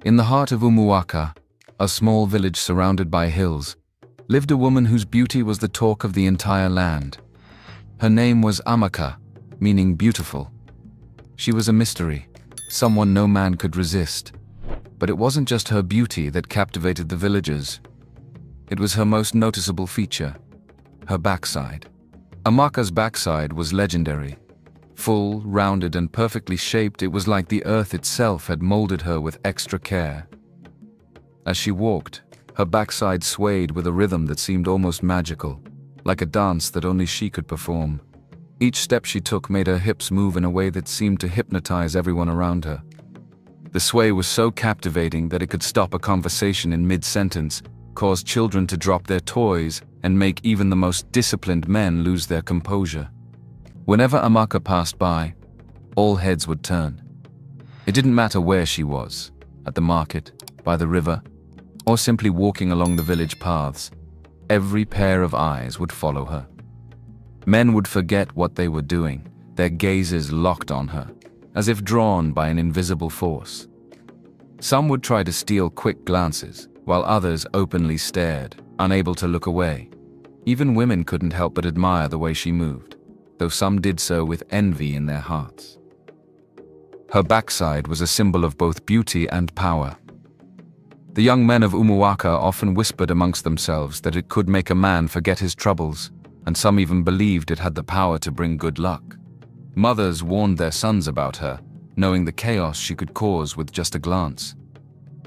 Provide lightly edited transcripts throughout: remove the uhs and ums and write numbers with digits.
In the heart of Umuaka, a small village surrounded by hills, lived a woman whose beauty was the talk of the entire land. Her name was Amaka, meaning beautiful. She was a mystery, someone no man could resist. But it wasn't just her beauty that captivated the villagers. It was her most noticeable feature, her backside. Amaka's backside was legendary. Full, rounded, and perfectly shaped, it was like the earth itself had molded her with extra care. As she walked, her backside swayed with a rhythm that seemed almost magical, like a dance that only she could perform. Each step she took made her hips move in a way that seemed to hypnotize everyone around her. The sway was so captivating that it could stop a conversation in mid-sentence, cause children to drop their toys, and make even the most disciplined men lose their composure. Whenever Amaka passed by, all heads would turn. It didn't matter where she was, at the market, by the river, or simply walking along the village paths. Every pair of eyes would follow her. Men would forget what they were doing, their gazes locked on her, as if drawn by an invisible force. Some would try to steal quick glances, while others openly stared, unable to look away. Even women couldn't help but admire the way she moved, though some did so with envy in their hearts. Her backside was a symbol of both beauty and power. The young men of Umuaka often whispered amongst themselves that it could make a man forget his troubles, and some even believed it had the power to bring good luck. Mothers warned their sons about her, knowing the chaos she could cause with just a glance.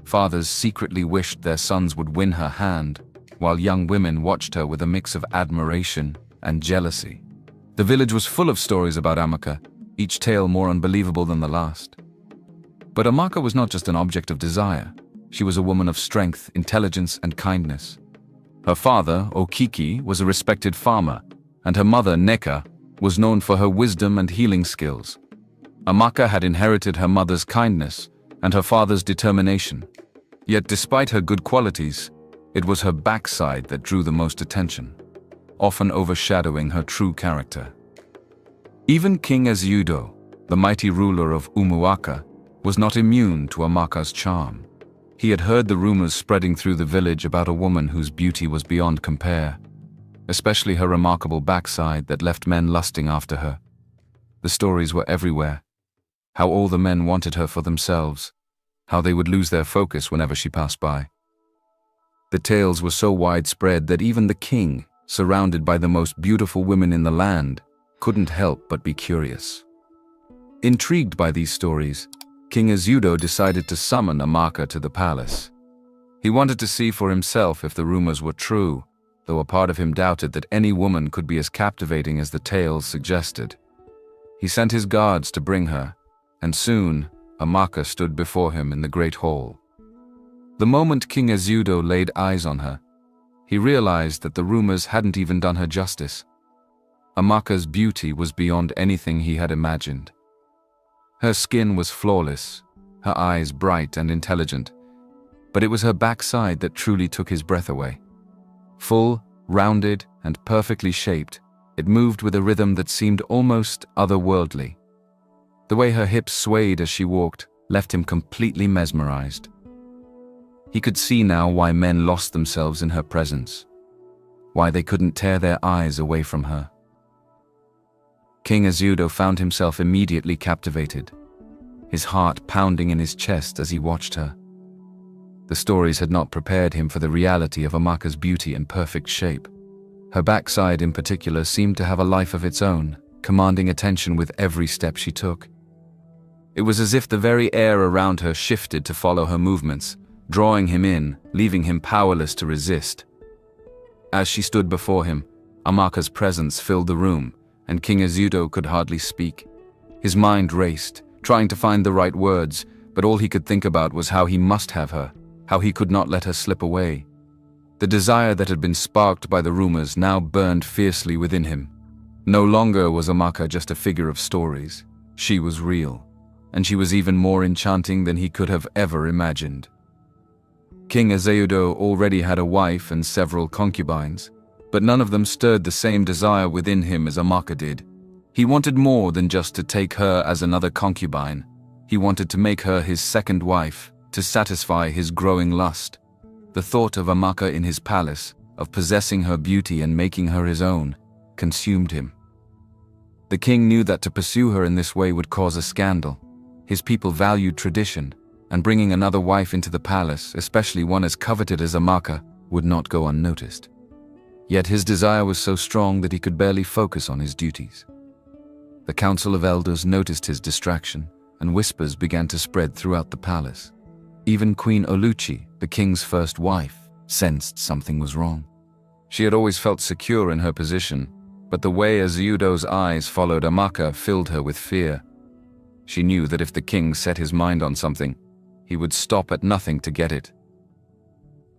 Fathers secretly wished their sons would win her hand, while young women watched her with a mix of admiration and jealousy. The village was full of stories about Amaka, each tale more unbelievable than the last. But Amaka was not just an object of desire. She was a woman of strength, intelligence, and kindness. Her father, Okiki, was a respected farmer, and her mother, Neka, was known for her wisdom and healing skills. Amaka had inherited her mother's kindness and her father's determination. Yet despite her good qualities, it was her backside that drew the most attention, often overshadowing her true character. Even King Eziudo, the mighty ruler of Umuaka, was not immune to Amaka's charm. He had heard the rumors spreading through the village about a woman whose beauty was beyond compare, especially her remarkable backside that left men lusting after her. The stories were everywhere. How all the men wanted her for themselves, how they would lose their focus whenever she passed by. The tales were so widespread that even the king, surrounded by the most beautiful women in the land, couldn't help but be curious. Intrigued by these stories, King Eziudo decided to summon Amaka to the palace. He wanted to see for himself if the rumors were true, though a part of him doubted that any woman could be as captivating as the tales suggested. He sent his guards to bring her, and soon Amaka stood before him in the great hall. The moment King Eziudo laid eyes on her, he realized that the rumors hadn't even done her justice. Amaka's beauty was beyond anything he had imagined. Her skin was flawless, her eyes bright and intelligent, but it was her backside that truly took his breath away. Full, rounded, and perfectly shaped, it moved with a rhythm that seemed almost otherworldly. The way her hips swayed as she walked left him completely mesmerized. He could see now why men lost themselves in her presence, why they couldn't tear their eyes away from her. King Eziudo found himself immediately captivated, his heart pounding in his chest as he watched her. The stories had not prepared him for the reality of Amaka's beauty and perfect shape. Her backside in particular seemed to have a life of its own, commanding attention with every step she took. It was as if the very air around her shifted to follow her movements, drawing him in, leaving him powerless to resist. As she stood before him, Amaka's presence filled the room, and King Eziudo could hardly speak. His mind raced, trying to find the right words, but all he could think about was how he must have her, how he could not let her slip away. The desire that had been sparked by the rumors now burned fiercely within him. No longer was Amaka just a figure of stories. She was real, and she was even more enchanting than he could have ever imagined. King Eziudo already had a wife and several concubines, but none of them stirred the same desire within him as Amaka did. He wanted more than just to take her as another concubine. He wanted to make her his second wife, to satisfy his growing lust. The thought of Amaka in his palace, of possessing her beauty and making her his own, consumed him. The king knew that to pursue her in this way would cause a scandal. His people valued tradition, and bringing another wife into the palace, especially one as coveted as Amaka, would not go unnoticed. Yet his desire was so strong that he could barely focus on his duties. The council of elders noticed his distraction, and whispers began to spread throughout the palace. Even Queen Oluchi, the king's first wife, sensed something was wrong. She had always felt secure in her position, but the way Ezeudo's eyes followed Amaka filled her with fear. She knew that if the king set his mind on something, he would stop at nothing to get it.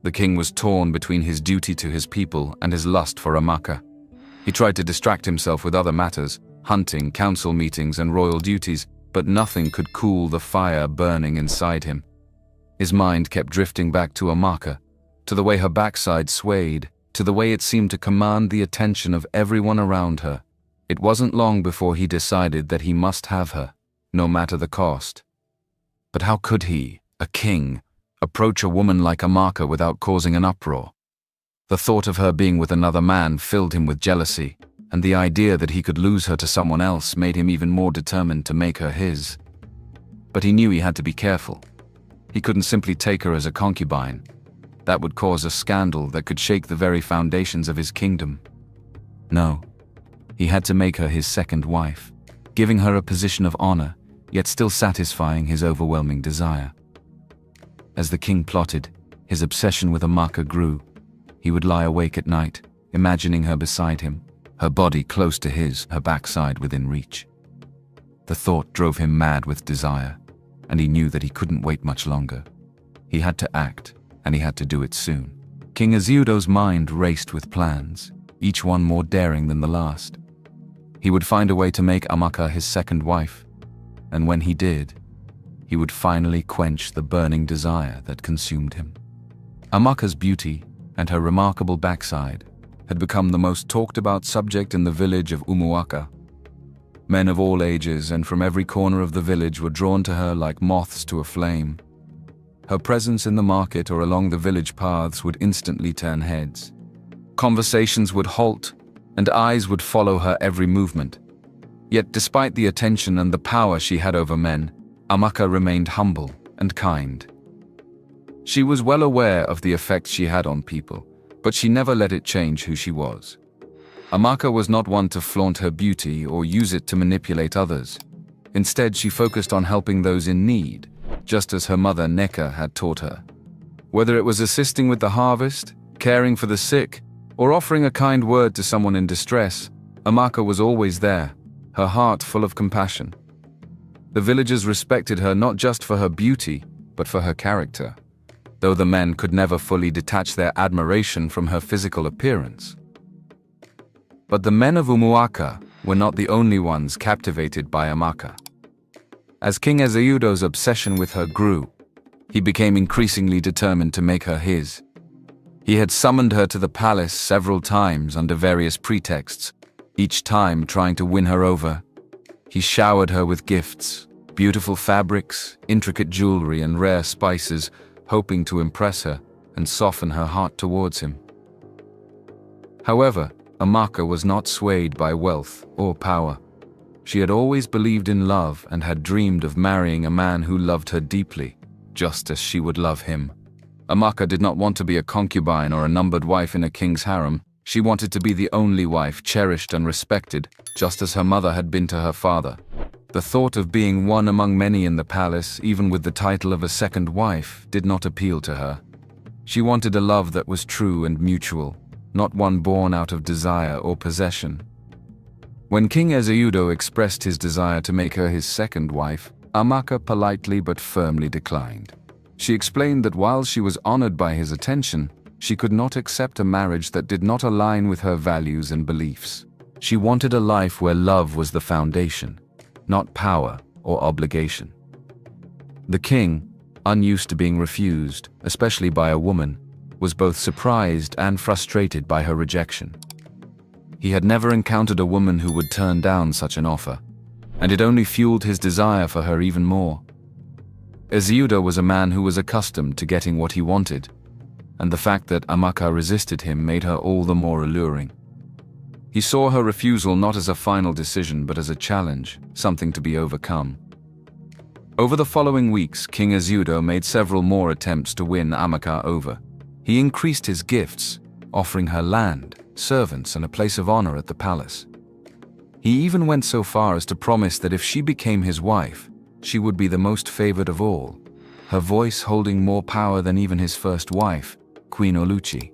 The king was torn between his duty to his people and his lust for Amaka. He tried to distract himself with other matters, hunting, council meetings, and royal duties, but nothing could cool the fire burning inside him. His mind kept drifting back to Amaka, to the way her backside swayed, to the way it seemed to command the attention of everyone around her. It wasn't long before he decided that he must have her, no matter the cost. But how could he, a king, approach a woman like Amaka without causing an uproar? The thought of her being with another man filled him with jealousy, and the idea that he could lose her to someone else made him even more determined to make her his. But he knew he had to be careful. He couldn't simply take her as a concubine. That would cause a scandal that could shake the very foundations of his kingdom. No, he had to make her his second wife, giving her a position of honor, yet still satisfying his overwhelming desire. As the king plotted, his obsession with Amaka grew. He would lie awake at night, imagining her beside him, her body close to his, her backside within reach. The thought drove him mad with desire, and he knew that he couldn't wait much longer. He had to act, and he had to do it soon. King Ezeudo's mind raced with plans, each one more daring than the last. He would find a way to make Amaka his second wife, and when he did, he would finally quench the burning desire that consumed him. Amaka's beauty and her remarkable backside had become the most talked about subject in the village of Umuaka. Men of all ages and from every corner of the village were drawn to her like moths to a flame. Her presence in the market or along the village paths would instantly turn heads. Conversations would halt, and eyes would follow her every movement. Yet despite the attention and the power she had over men, Amaka remained humble and kind. She was well aware of the effect she had on people, but she never let it change who she was. Amaka was not one to flaunt her beauty or use it to manipulate others. Instead, she focused on helping those in need, just as her mother Neka had taught her. Whether it was assisting with the harvest, caring for the sick, or offering a kind word to someone in distress, Amaka was always there, her heart full of compassion. The villagers respected her not just for her beauty, but for her character, though the men could never fully detach their admiration from her physical appearance. But the men of Umuaka were not the only ones captivated by Amaka. As King Ezeudo's obsession with her grew, he became increasingly determined to make her his. He had summoned her to the palace several times under various pretexts, each time trying to win her over. He showered her with gifts, beautiful fabrics, intricate jewelry, and rare spices, hoping to impress her and soften her heart towards him. However, Amaka was not swayed by wealth or power. She had always believed in love and had dreamed of marrying a man who loved her deeply, just as she would love him. Amaka did not want to be a concubine or a numbered wife in a king's harem. She wanted to be the only wife, cherished and respected, just as her mother had been to her father. The thought of being one among many in the palace, even with the title of a second wife, did not appeal to her. She wanted a love that was true and mutual, not one born out of desire or possession. When King Ezeudo expressed his desire to make her his second wife, Amaka politely but firmly declined. She explained that while she was honored by his attention, she could not accept a marriage that did not align with her values and beliefs. She wanted a life where love was the foundation, not power or obligation. The king, unused to being refused, especially by a woman, was both surprised and frustrated by her rejection. He had never encountered a woman who would turn down such an offer, and it only fueled his desire for her even more. Ezeudo was a man who was accustomed to getting what he wanted, and the fact that Amaka resisted him made her all the more alluring. He saw her refusal not as a final decision but as a challenge, something to be overcome. Over the following weeks, King Ezeudo made several more attempts to win Amaka over. He increased his gifts, offering her land, servants, and a place of honor at the palace. He even went so far as to promise that if she became his wife, she would be the most favored of all, her voice holding more power than even his first wife, Queen Oluchi.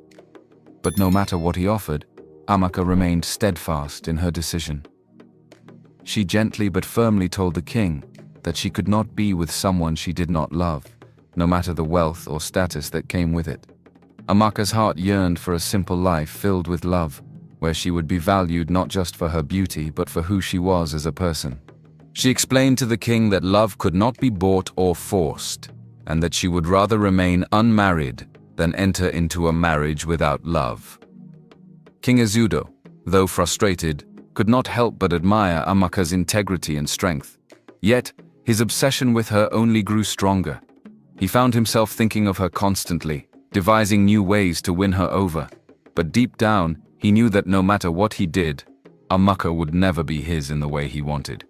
But no matter what he offered, Amaka remained steadfast in her decision. She gently but firmly told the king that she could not be with someone she did not love, no matter the wealth or status that came with it. Amaka's heart yearned for a simple life filled with love, where she would be valued not just for her beauty but for who she was as a person. She explained to the king that love could not be bought or forced, and that she would rather remain unmarried than enter into a marriage without love. King Ezeudo, though frustrated, could not help but admire Amaka's integrity and strength. Yet, his obsession with her only grew stronger. He found himself thinking of her constantly, devising new ways to win her over. But deep down, he knew that no matter what he did, Amaka would never be his in the way he wanted.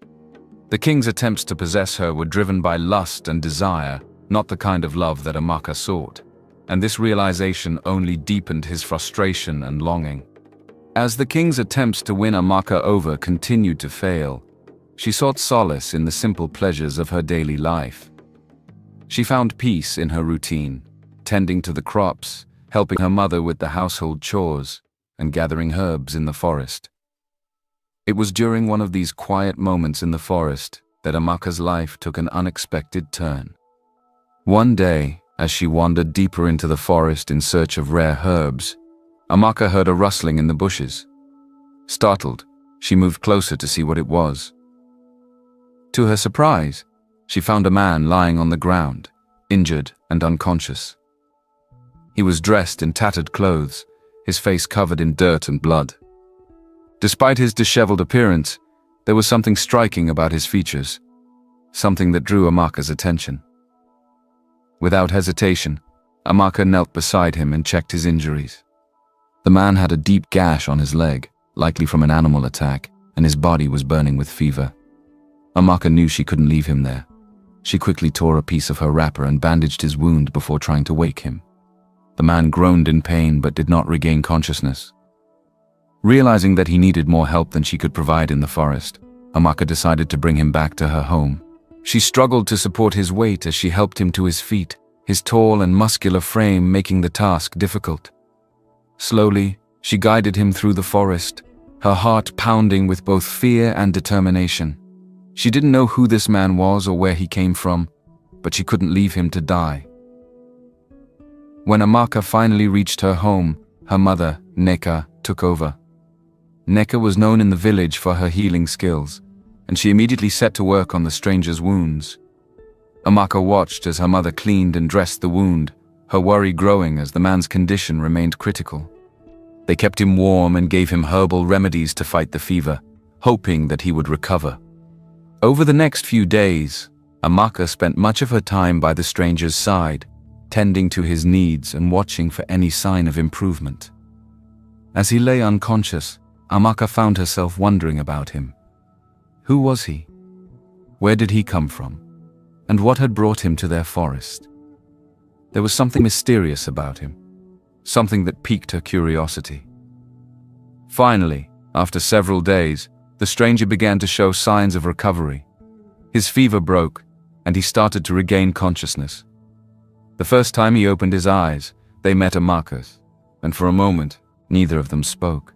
The king's attempts to possess her were driven by lust and desire, not the kind of love that Amaka sought. And this realization only deepened his frustration and longing. As the king's attempts to win Amaka over continued to fail, she sought solace in the simple pleasures of her daily life. She found peace in her routine, tending to the crops, helping her mother with the household chores, and gathering herbs in the forest. It was during one of these quiet moments in the forest that Amaka's life took an unexpected turn. One day, as she wandered deeper into the forest in search of rare herbs, Amaka heard a rustling in the bushes. Startled, she moved closer to see what it was. To her surprise, she found a man lying on the ground, injured and unconscious. He was dressed in tattered clothes, his face covered in dirt and blood. Despite his disheveled appearance, there was something striking about his features, something that drew Amaka's attention. Without hesitation, Amaka knelt beside him and checked his injuries. The man had a deep gash on his leg, likely from an animal attack, and his body was burning with fever. Amaka knew she couldn't leave him there. She quickly tore a piece of her wrapper and bandaged his wound before trying to wake him. The man groaned in pain but did not regain consciousness. Realizing that he needed more help than she could provide in the forest, Amaka decided to bring him back to her home. She struggled to support his weight as she helped him to his feet, his tall and muscular frame making the task difficult. Slowly, she guided him through the forest, her heart pounding with both fear and determination. She didn't know who this man was or where he came from, but she couldn't leave him to die. When Amaka finally reached her home, her mother, Neka, took over. Neka was known in the village for her healing skills, and she immediately set to work on the stranger's wounds. Amaka watched as her mother cleaned and dressed the wound, her worry growing as the man's condition remained critical. They kept him warm and gave him herbal remedies to fight the fever, hoping that he would recover. Over the next few days, Amaka spent much of her time by the stranger's side, tending to his needs and watching for any sign of improvement. As he lay unconscious, Amaka found herself wondering about him. Who was he? Where did he come from? And what had brought him to their forest? There was something mysterious about him, something that piqued her curiosity. Finally, after several days, the stranger began to show signs of recovery. His fever broke, and he started to regain consciousness. The first time he opened his eyes, they met Amaka's, and for a moment, neither of them spoke.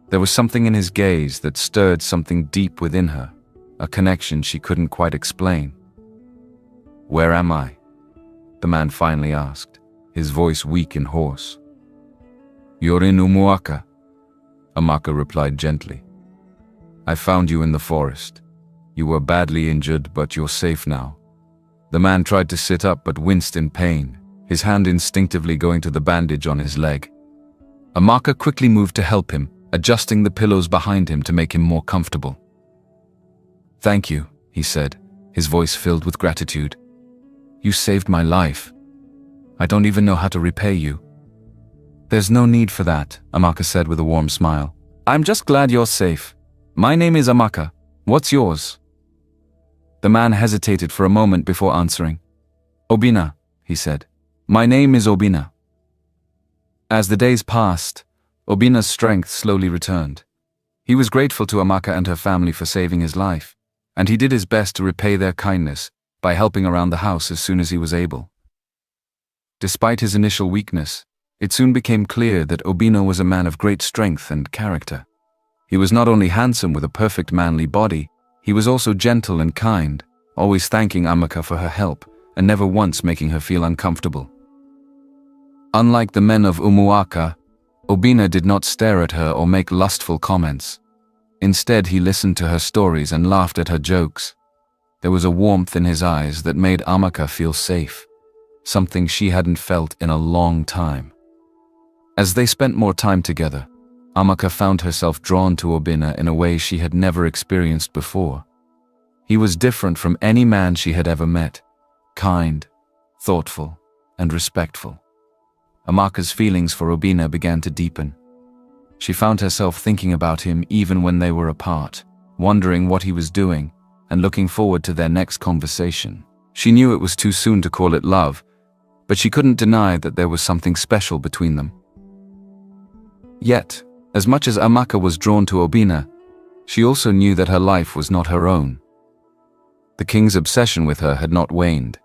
There was something in his gaze that stirred something deep within her, a connection she couldn't quite explain. "Where am I?" the man finally asked, his voice weak and hoarse. "You're in Umuaka," Amaka replied gently. "I found you in the forest. You were badly injured, but you're safe now." The man tried to sit up but winced in pain, his hand instinctively going to the bandage on his leg. Amaka quickly moved to help him, adjusting the pillows behind him to make him more comfortable. "Thank you," he said, his voice filled with gratitude. You saved my life. I don't even know how to repay you." "There's no need for that," Amaka said with a warm smile. "I'm just glad you're safe. My name is Amaka. What's yours?" The man hesitated for a moment before answering. "Obina," he said. "My name is Obina." As the days passed, Obina's strength slowly returned. He was grateful to Amaka and her family for saving his life, and he did his best to repay their kindness by helping around the house as soon as he was able. Despite his initial weakness, it soon became clear that Obina was a man of great strength and character. He was not only handsome with a perfect manly body, he was also gentle and kind, always thanking Amaka for her help and never once making her feel uncomfortable. Unlike the men of Umuaka, Obina did not stare at her or make lustful comments. Instead, he listened to her stories and laughed at her jokes. There was a warmth in his eyes that made Amaka feel safe, something she hadn't felt in a long time. As they spent more time together, Amaka found herself drawn to Obina in a way she had never experienced before. He was different from any man she had ever met, kind, thoughtful, and respectful. Amaka's feelings for Obina began to deepen. She found herself thinking about him even when they were apart, wondering what he was doing, and looking forward to their next conversation. She knew it was too soon to call it love, but she couldn't deny that there was something special between them. Yet, as much as Amaka was drawn to Obina, she also knew that her life was not her own. The king's obsession with her had not waned,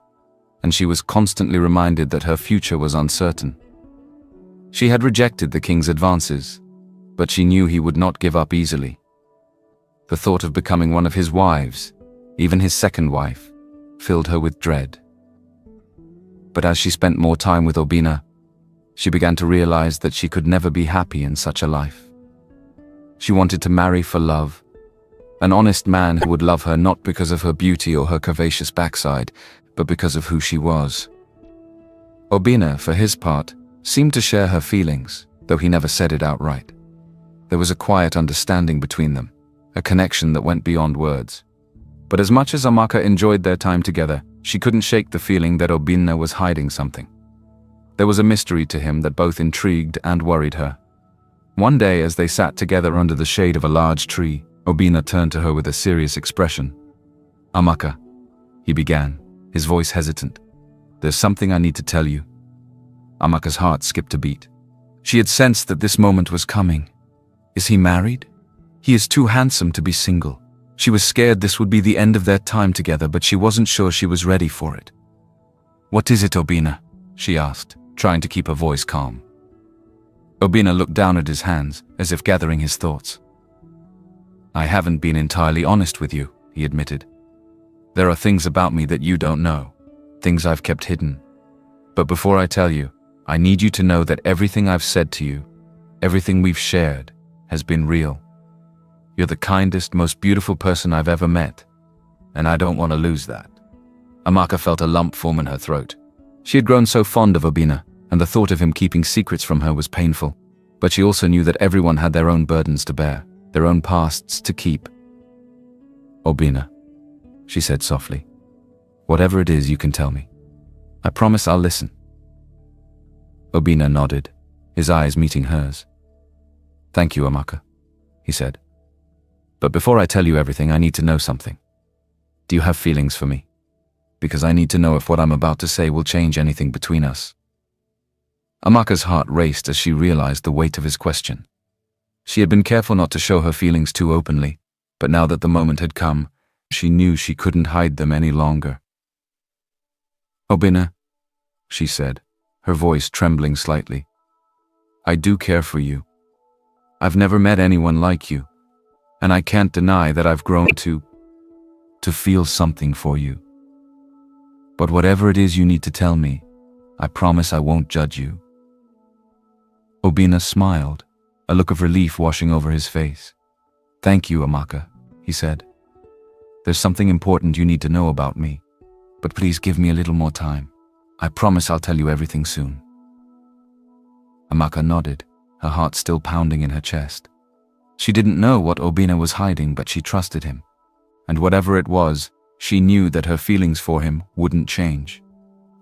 and she was constantly reminded that her future was uncertain. She had rejected the king's advances, but she knew he would not give up easily. The thought of becoming one of his wives, even his second wife, filled her with dread. But as she spent more time with Obina, she began to realize that she could never be happy in such a life. She wanted to marry for love, an honest man who would love her not because of her beauty or her curvaceous backside, but because of who she was. Obina, for his part, seemed to share her feelings, though he never said it outright. There was a quiet understanding between them, a connection that went beyond words. But as much as Amaka enjoyed their time together, she couldn't shake the feeling that Obina was hiding something. There was a mystery to him that both intrigued and worried her. One day, as they sat together under the shade of a large tree, Obina turned to her with a serious expression. "Amaka," he began, his voice hesitant. "There's something I need to tell you." Amaka's heart skipped a beat. She had sensed that this moment was coming. Is he married? He is too handsome to be single. She was scared this would be the end of their time together, but she wasn't sure she was ready for it. "What is it, Obina?" she asked, trying to keep her voice calm. Obina looked down at his hands, as if gathering his thoughts. "I haven't been entirely honest with you," he admitted. "There are things about me that you don't know, things I've kept hidden. But before I tell you, I need you to know that everything I've said to you, everything we've shared, has been real. You're the kindest, most beautiful person I've ever met, and I don't want to lose that." Amaka felt a lump form in her throat. She had grown so fond of Obina, and the thought of him keeping secrets from her was painful, but she also knew that everyone had their own burdens to bear, their own pasts to keep. "Obina," she said softly, "whatever it is, you can tell me. I promise I'll listen." Obina nodded, his eyes meeting hers. "Thank you, Amaka," he said. "But before I tell you everything, I need to know something. Do you have feelings for me? Because I need to know if what I'm about to say will change anything between us." Amaka's heart raced as she realized the weight of his question. She had been careful not to show her feelings too openly, but now that the moment had come, she knew she couldn't hide them any longer. "Obina," she said, her voice trembling slightly, "I do care for you. I've never met anyone like you, and I can't deny that I've grown to feel something for you. But whatever it is you need to tell me, I promise I won't judge you." Obina smiled, a look of relief washing over his face. "Thank you, Amaka," he said. "There's something important you need to know about me, but please give me a little more time. I promise I'll tell you everything soon." Amaka nodded, her heart still pounding in her chest. She didn't know what Obina was hiding, but she trusted him. And whatever it was, she knew that her feelings for him wouldn't change.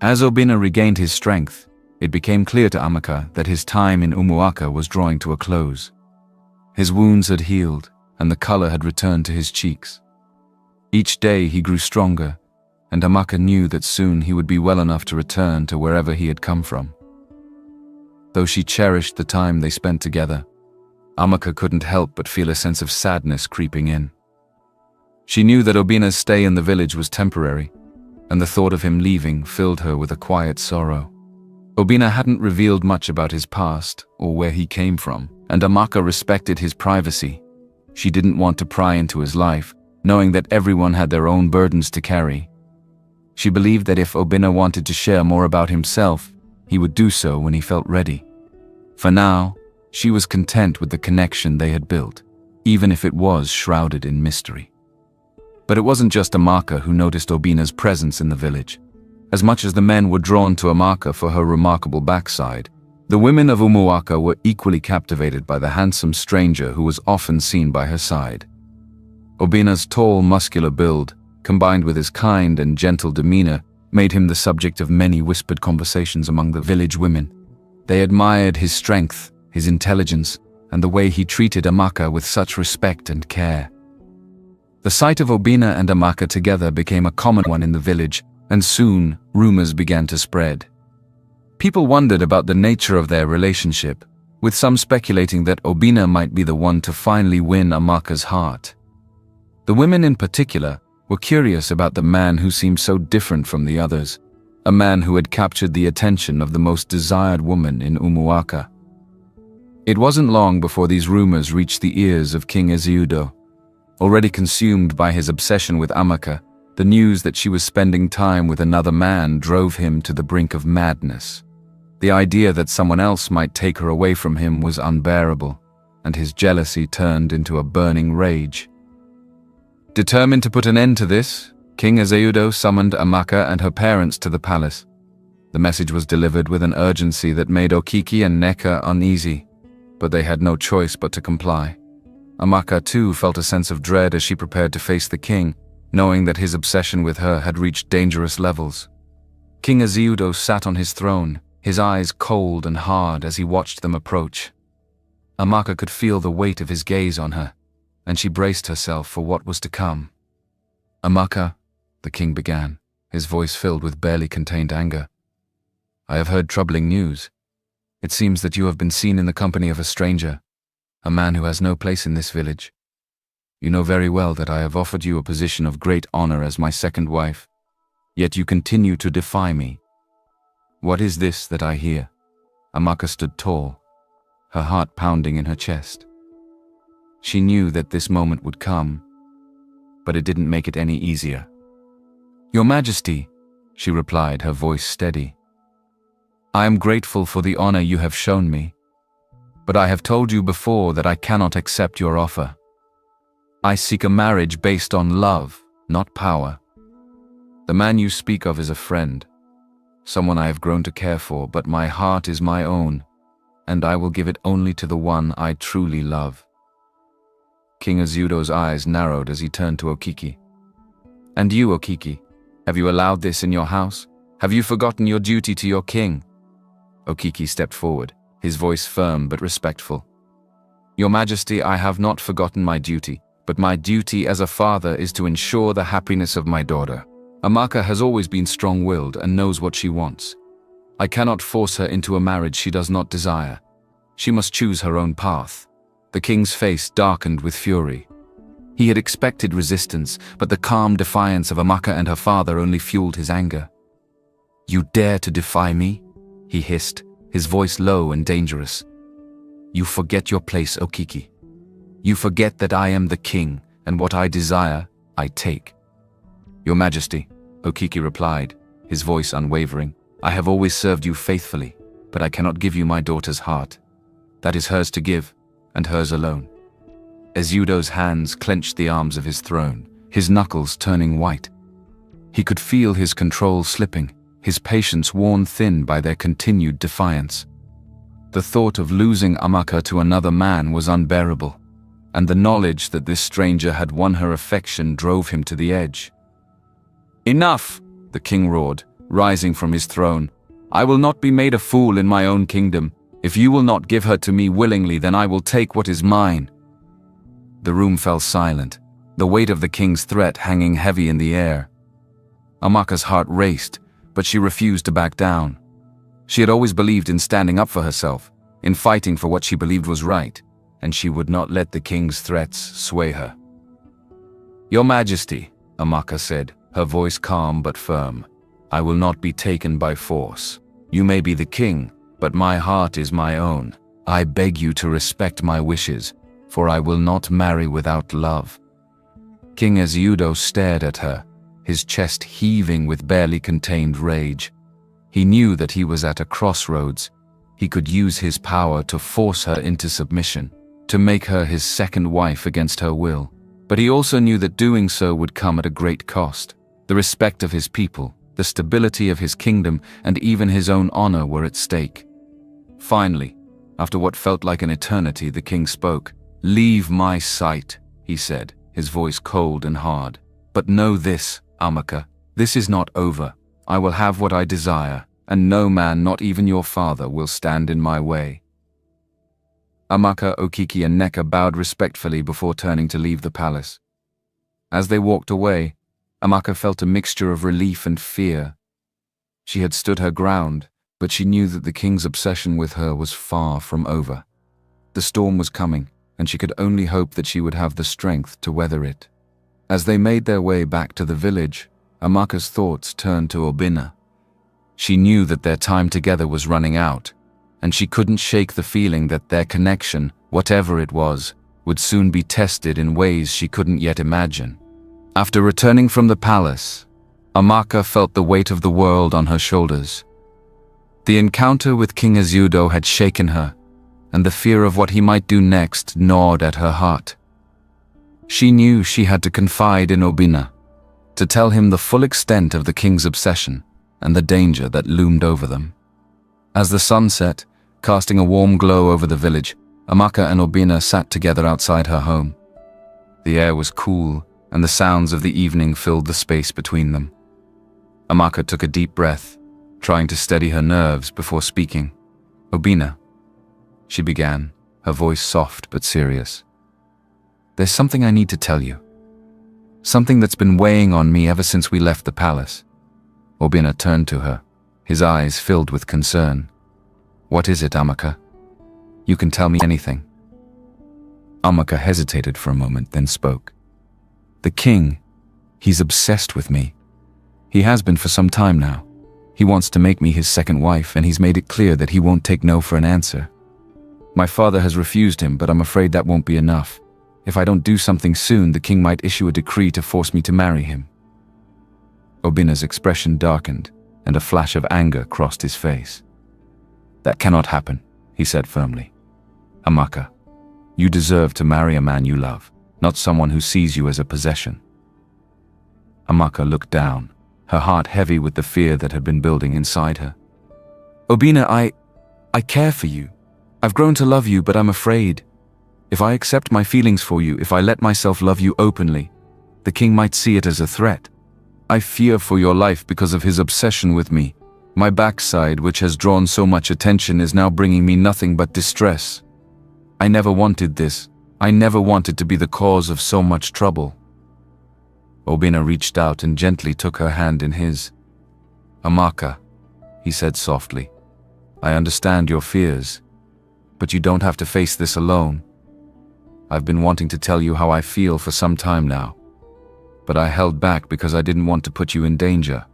As Obinna regained his strength, it became clear to Amaka that his time in Umuaka was drawing to a close. His wounds had healed, and the color had returned to his cheeks. Each day he grew stronger, and Amaka knew that soon he would be well enough to return to wherever he had come from. Though she cherished the time they spent together, Amaka couldn't help but feel a sense of sadness creeping in. She knew that Obinna's stay in the village was temporary, and the thought of him leaving filled her with a quiet sorrow. Obinna hadn't revealed much about his past or where he came from, and Amaka respected his privacy. She didn't want to pry into his life, knowing that everyone had their own burdens to carry. She believed that if Obinna wanted to share more about himself, he would do so when he felt ready. For now, she was content with the connection they had built, even if it was shrouded in mystery. But it wasn't just Amaka who noticed Obinna's presence in the village. As much as the men were drawn to Amaka for her remarkable backside, the women of Umuaka were equally captivated by the handsome stranger who was often seen by her side. Obinna's tall, muscular build, combined with his kind and gentle demeanor, made him the subject of many whispered conversations among the village women. They admired his strength, his intelligence, and the way he treated Amaka with such respect and care. The sight of Obinna and Amaka together became a common one in the village, and soon rumors began to spread. People wondered about the nature of their relationship, with some speculating that Obinna might be the one to finally win Amaka's heart. The women in particular were curious about the man who seemed so different from the others, a man who had captured the attention of the most desired woman in Umuaka. It wasn't long before these rumors reached the ears of King Ezeudo. Already consumed by his obsession with Amaka, the news that she was spending time with another man drove him to the brink of madness. The idea that someone else might take her away from him was unbearable, and his jealousy turned into a burning rage. Determined to put an end to this, King Ezeudo summoned Amaka and her parents to the palace. The message was delivered with an urgency that made Okiki and Neka uneasy, but they had no choice but to comply. Amaka too felt a sense of dread as she prepared to face the king, knowing that his obsession with her had reached dangerous levels. King Ezeudo sat on his throne, his eyes cold and hard as he watched them approach. Amaka could feel the weight of his gaze on her, and she braced herself for what was to come. "Amaka," the king began, his voice filled with barely contained anger. "I have heard troubling news. It seems that you have been seen in the company of a stranger, a man who has no place in this village. You know very well that I have offered you a position of great honor as my second wife, yet you continue to defy me. What is this that I hear?" Amaka stood tall, her heart pounding in her chest. She knew that this moment would come, but it didn't make it any easier. "Your Majesty," she replied, her voice steady. "I am grateful for the honor you have shown me, but I have told you before that I cannot accept your offer. I seek a marriage based on love, not power. The man you speak of is a friend, someone I have grown to care for, but my heart is my own, and I will give it only to the one I truly love." King Ezeudo's eyes narrowed as he turned to Okiki. "And you, Okiki, have you allowed this in your house? Have you forgotten your duty to your king?" Okiki stepped forward, his voice firm but respectful. "Your Majesty, I have not forgotten my duty, but my duty as a father is to ensure the happiness of my daughter. Amaka has always been strong-willed and knows what she wants. I cannot force her into a marriage she does not desire. She must choose her own path." The king's face darkened with fury. He had expected resistance, but the calm defiance of Amaka and her father only fueled his anger. "You dare to defy me?" he hissed, his voice low and dangerous. "You forget your place, Okiki. You forget that I am the king, and what I desire, I take." "Your Majesty," Okiki replied, his voice unwavering, "I have always served you faithfully, but I cannot give you my daughter's heart. That is hers to give, and hers alone." Ezeudo's hands clenched the arms of his throne, his knuckles turning white. He could feel his control slipping, his patience worn thin by their continued defiance. The thought of losing Amaka to another man was unbearable, and the knowledge that this stranger had won her affection drove him to the edge. "Enough!" the king roared, rising from his throne. "I will not be made a fool in my own kingdom. If you will not give her to me willingly, then I will take what is mine." The room fell silent, the weight of the king's threat hanging heavy in the air. Amaka's heart raced, but she refused to back down. She had always believed in standing up for herself, in fighting for what she believed was right, and she would not let the king's threats sway her. "Your Majesty," Amaka said, her voice calm but firm, "I will not be taken by force. You may be the king, but my heart is my own. I beg you to respect my wishes, for I will not marry without love." King Ezeudo stared at her, his chest heaving with barely contained rage. He knew that he was at a crossroads. He could use his power to force her into submission, to make her his second wife against her will. But he also knew that doing so would come at a great cost. The respect of his people, the stability of his kingdom, and even his own honor were at stake. Finally, after what felt like an eternity, the king spoke. "Leave my sight," he said, his voice cold and hard. "But know this, Amaka, this is not over. I will have what I desire, and no man, not even your father, will stand in my way." Amaka, Okiki, and Neka bowed respectfully before turning to leave the palace. As they walked away, Amaka felt a mixture of relief and fear. She had stood her ground, but she knew that the king's obsession with her was far from over. The storm was coming, and she could only hope that she would have the strength to weather it. As they made their way back to the village, Amaka's thoughts turned to Obinna. She knew that their time together was running out, and she couldn't shake the feeling that their connection, whatever it was, would soon be tested in ways she couldn't yet imagine. After returning from the palace, Amaka felt the weight of the world on her shoulders. The encounter with King Ezeudo had shaken her, and the fear of what he might do next gnawed at her heart. She knew she had to confide in Obinna, to tell him the full extent of the king's obsession and the danger that loomed over them. As the sun set, casting a warm glow over the village, Amaka and Obinna sat together outside her home. The air was cool, and the sounds of the evening filled the space between them. Amaka took a deep breath, trying to steady her nerves before speaking. "Obinna," she began, her voice soft but serious. "There's something I need to tell you. Something that's been weighing on me ever since we left the palace." Obinna turned to her, his eyes filled with concern. "What is it, Amaka? You can tell me anything." Amaka hesitated for a moment, then spoke. "The king, he's obsessed with me. He has been for some time now. He wants to make me his second wife, and he's made it clear that he won't take no for an answer. My father has refused him, but I'm afraid that won't be enough. If I don't do something soon, the king might issue a decree to force me to marry him." Obinna's expression darkened, and a flash of anger crossed his face. "That cannot happen," he said firmly. "Amaka, you deserve to marry a man you love, not someone who sees you as a possession." Amaka looked down, her heart heavy with the fear that had been building inside her. "Obinna, I care for you. I've grown to love you, but I'm afraid. If I accept my feelings for you, if I let myself love you openly, the king might see it as a threat. I fear for your life because of his obsession with me. My backside, which has drawn so much attention, is now bringing me nothing but distress. I never wanted this. I never wanted to be the cause of so much trouble." Obinna reached out and gently took her hand in his. "Amaka," he said softly, "I understand your fears, but you don't have to face this alone. I've been wanting to tell you how I feel for some time now, but I held back because I didn't want to put you in danger.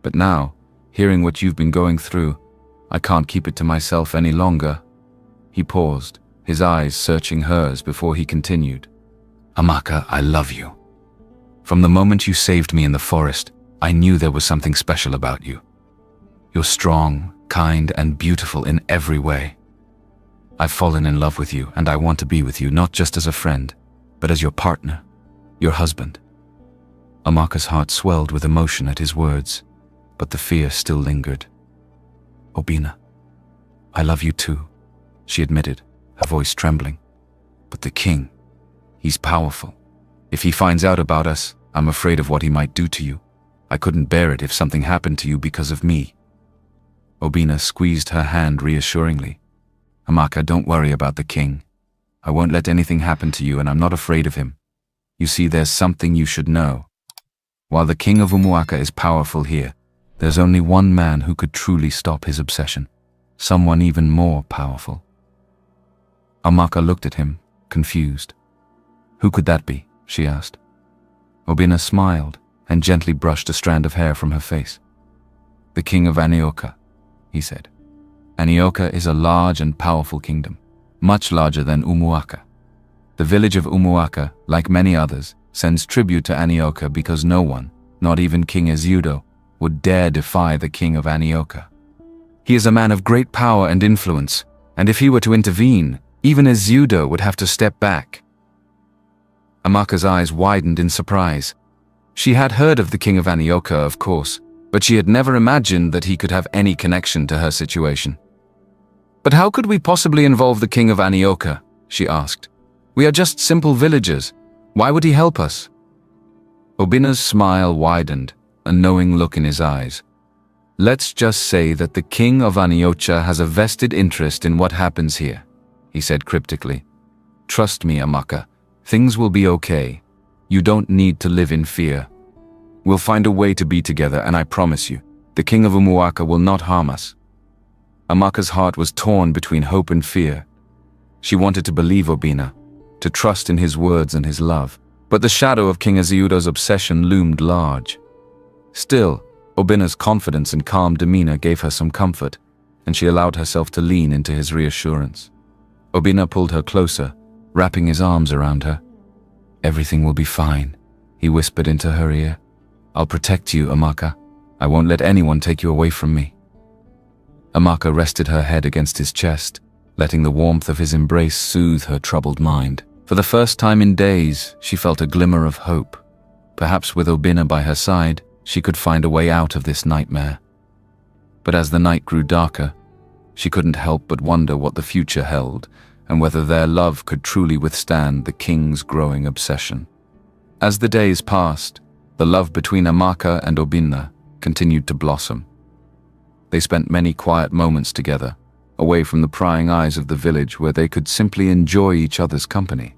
But now, hearing what you've been going through, I can't keep it to myself any longer." He paused, his eyes searching hers before he continued. "Amaka, I love you. From the moment you saved me in the forest, I knew there was something special about you. You're strong, kind, and beautiful in every way. I've fallen in love with you, and I want to be with you, not just as a friend, but as your partner, your husband." Amaka's heart swelled with emotion at his words, but the fear still lingered. "Obinna, I love you too," she admitted, her voice trembling. "But the king, he's powerful. If he finds out about us, I'm afraid of what he might do to you. I couldn't bear it if something happened to you because of me." Obina squeezed her hand reassuringly. "Amaka, don't worry about the king. I won't let anything happen to you, and I'm not afraid of him. You see, there's something you should know. While the king of Umuaka is powerful here, there's only one man who could truly stop his obsession. Someone even more powerful." Amaka looked at him, confused. "Who could that be?" she asked. Obina smiled and gently brushed a strand of hair from her face. "The king of Anioka," he said. "Anioka is a large and powerful kingdom, much larger than Umuaka. The village of Umuaka, like many others, sends tribute to Anioka because no one, not even King Ezudo, would dare defy the king of Anioka. He is a man of great power and influence, and if he were to intervene, even Ezudo would have to step back." Amaka's eyes widened in surprise. She had heard of the king of Anioka, of course, but she had never imagined that he could have any connection to her situation. "But how could we possibly involve the king of Anioka?" she asked. "We are just simple villagers. Why would he help us?" Obina's smile widened, a knowing look in his eyes. "Let's just say that the king of Aniocha has a vested interest in what happens here," he said cryptically. "Trust me, Amaka. Things will be okay. You don't need to live in fear. We'll find a way to be together, and I promise you, the king of Umuaka will not harm us." Amaka's heart was torn between hope and fear. She wanted to believe Obina, to trust in his words and his love, but the shadow of King Ezudo's obsession loomed large. Still, Obina's confidence and calm demeanor gave her some comfort, and she allowed herself to lean into his reassurance. Obina pulled her closer, wrapping his arms around her. "Everything will be fine," he whispered into her ear. "I'll protect you, Amaka. I won't let anyone take you away from me." Amaka rested her head against his chest, letting the warmth of his embrace soothe her troubled mind. For the first time in days, she felt a glimmer of hope. Perhaps with Obina by her side, she could find a way out of this nightmare. But as the night grew darker, she couldn't help but wonder what the future held, and whether their love could truly withstand the king's growing obsession. As the days passed, the love between Amaka and Obina continued to blossom. They spent many quiet moments together, away from the prying eyes of the village, where they could simply enjoy each other's company.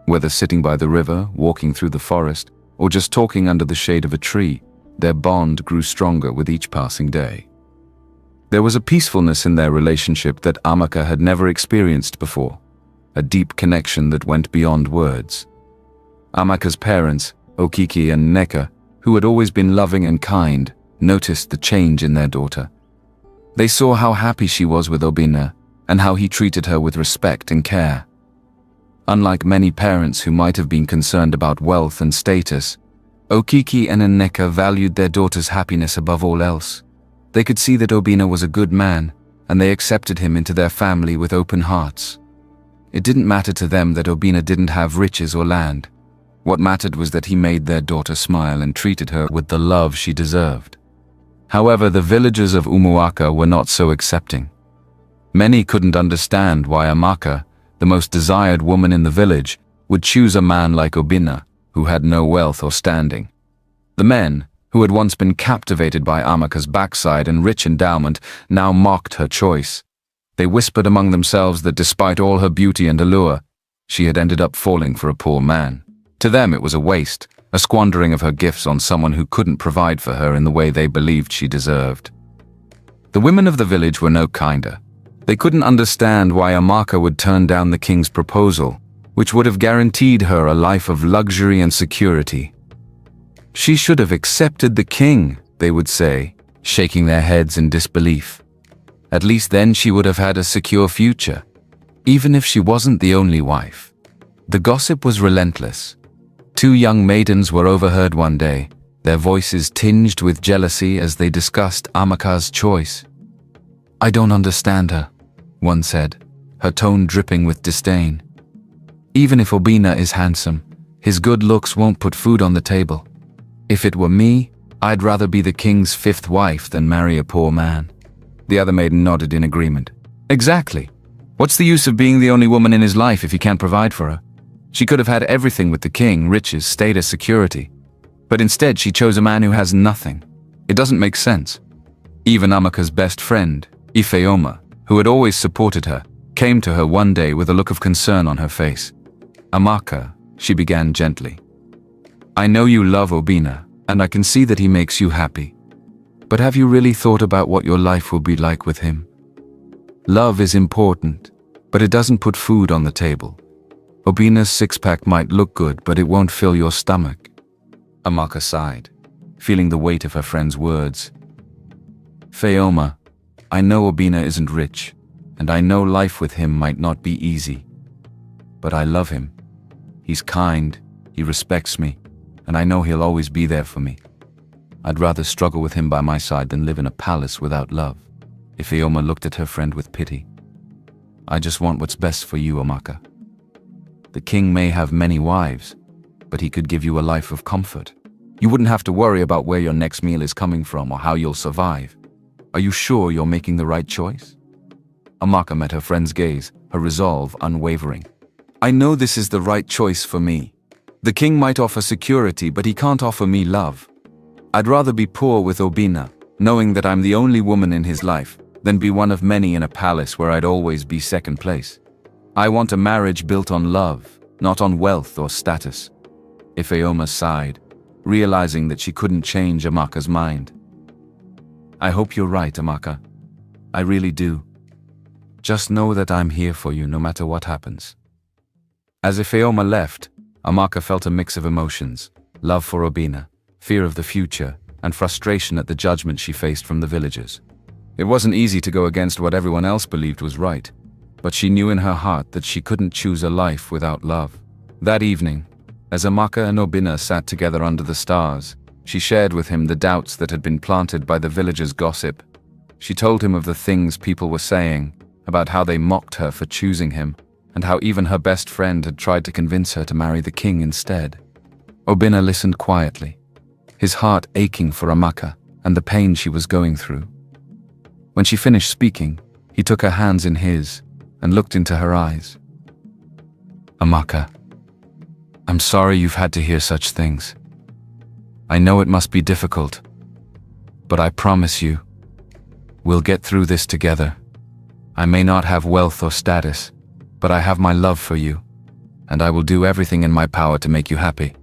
Whether sitting by the river, walking through the forest, or just talking under the shade of a tree, their bond grew stronger with each passing day. There was a peacefulness in their relationship that Amaka had never experienced before, a deep connection that went beyond words. Amaka's parents, Okiki and Nneka, who had always been loving and kind, noticed the change in their daughter. They saw how happy she was with Obina and how he treated her with respect and care. Unlike many parents who might have been concerned about wealth and status, Okiki and Nneka valued their daughter's happiness above all else. They could see that Obina was a good man, and they accepted him into their family with open hearts. It didn't matter to them that Obina didn't have riches or land. What mattered was that he made their daughter smile and treated her with the love she deserved. However, the villagers of Umuaka were not so accepting. Many couldn't understand why Amaka, the most desired woman in the village, would choose a man like Obina, who had no wealth or standing. The men, who had once been captivated by Amaka's backside and rich endowment, now mocked her choice. They whispered among themselves that despite all her beauty and allure, she had ended up falling for a poor man. To them it was a waste, a squandering of her gifts on someone who couldn't provide for her in the way they believed she deserved. The women of the village were no kinder. They couldn't understand why Amaka would turn down the king's proposal, which would have guaranteed her a life of luxury and security. She should have accepted the king, they would say, shaking their heads in disbelief. At least then she would have had a secure future, even if she wasn't the only wife. The gossip was relentless. Two young maidens were overheard one day, their voices tinged with jealousy as they discussed Amaka's choice. "I don't understand her," one said, her tone dripping with disdain. "Even if Obina is handsome, his good looks won't put food on the table. If it were me, I'd rather be the king's fifth wife than marry a poor man." The other maiden nodded in agreement. "Exactly. What's the use of being the only woman in his life if he can't provide for her? She could have had everything with the king: riches, status, security. But instead she chose a man who has nothing. It doesn't make sense. Even Amaka's best friend, Ifeoma, who had always supported her, came to her one day with a look of concern on her face. "Amaka," she began gently, "I know you love Obina, and I can see that he makes you happy. But have you really thought about what your life will be like with him? Love is important, but it doesn't put food on the table. Obina's six-pack might look good, but it won't fill your stomach." Amaka sighed, feeling the weight of her friend's words. "Feoma, I know Obina isn't rich, and I know life with him might not be easy. But I love him. He's kind, he respects me, and I know he'll always be there for me. I'd rather struggle with him by my side than live in a palace without love." Ifeoma looked at her friend with pity. "I just want what's best for you, Amaka. The king may have many wives, but he could give you a life of comfort. You wouldn't have to worry about where your next meal is coming from or how you'll survive. Are you sure you're making the right choice?" Amaka met her friend's gaze, her resolve unwavering. "I know this is the right choice for me. The king might offer security, but he can't offer me love. I'd rather be poor with Obina, knowing that I'm the only woman in his life, than be one of many in a palace where I'd always be second place. I want a marriage built on love, not on wealth or status." Ifeoma sighed, realizing that she couldn't change Amaka's mind. "I hope you're right, Amaka. I really do. Just know that I'm here for you no matter what happens." As Ifeoma left, Amaka felt a mix of emotions: love for Obina, fear of the future, and frustration at the judgment she faced from the villagers. It wasn't easy to go against what everyone else believed was right, but she knew in her heart that she couldn't choose a life without love. That evening, as Amaka and Obina sat together under the stars, she shared with him the doubts that had been planted by the villagers' gossip. She told him of the things people were saying, about how they mocked her for choosing him, and how even her best friend had tried to convince her to marry the king instead. Obina listened quietly, his heart aching for Amaka and the pain she was going through. When she finished speaking, he took her hands in his and looked into her eyes. "Amaka, I'm sorry you've had to hear such things. I know it must be difficult, but I promise you, we'll get through this together. I may not have wealth or status, but I have my love for you, and I will do everything in my power to make you happy."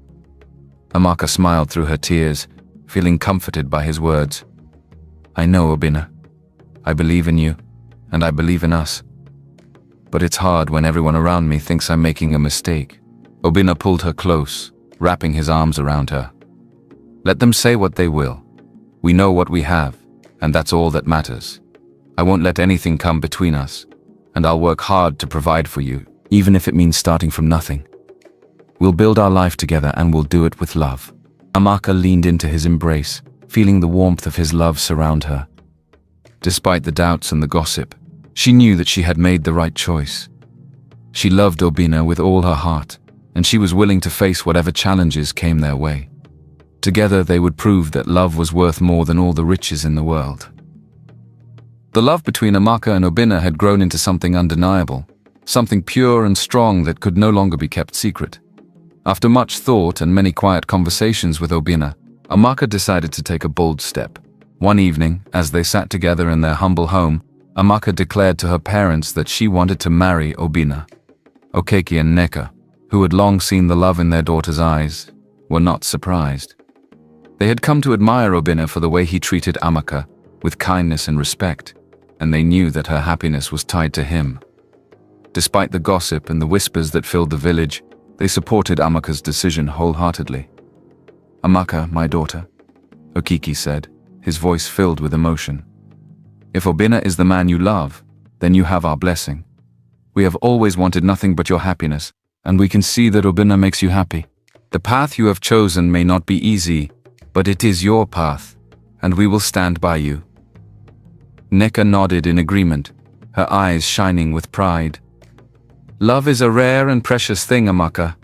Amaka smiled through her tears, feeling comforted by his words. "I know, Obina. I believe in you, and I believe in us. But it's hard when everyone around me thinks I'm making a mistake." Obina pulled her close, wrapping his arms around her. "Let them say what they will. We know what we have, and that's all that matters. I won't let anything come between us, and I'll work hard to provide for you, even if it means starting from nothing. We'll build our life together and we'll do it with love." Amaka leaned into his embrace, feeling the warmth of his love surround her. Despite the doubts and the gossip, she knew that she had made the right choice. She loved Obina with all her heart, and she was willing to face whatever challenges came their way. Together they would prove that love was worth more than all the riches in the world. The love between Amaka and Obina had grown into something undeniable, something pure and strong that could no longer be kept secret. After much thought and many quiet conversations with Obina, Amaka decided to take a bold step. One evening, as they sat together in their humble home, Amaka declared to her parents that she wanted to marry Obina. Okeke and Neka, who had long seen the love in their daughter's eyes, were not surprised. They had come to admire Obina for the way he treated Amaka, with kindness and respect, and they knew that her happiness was tied to him. Despite the gossip and the whispers that filled the village, they supported Amaka's decision wholeheartedly. "Amaka, my daughter," Okeke said, his voice filled with emotion. "If Obina is the man you love, then you have our blessing. We have always wanted nothing but your happiness, and we can see that Obina makes you happy. The path you have chosen may not be easy, but it is your path, and we will stand by you." Neka nodded in agreement, her eyes shining with pride. "Love is a rare and precious thing, Amaka.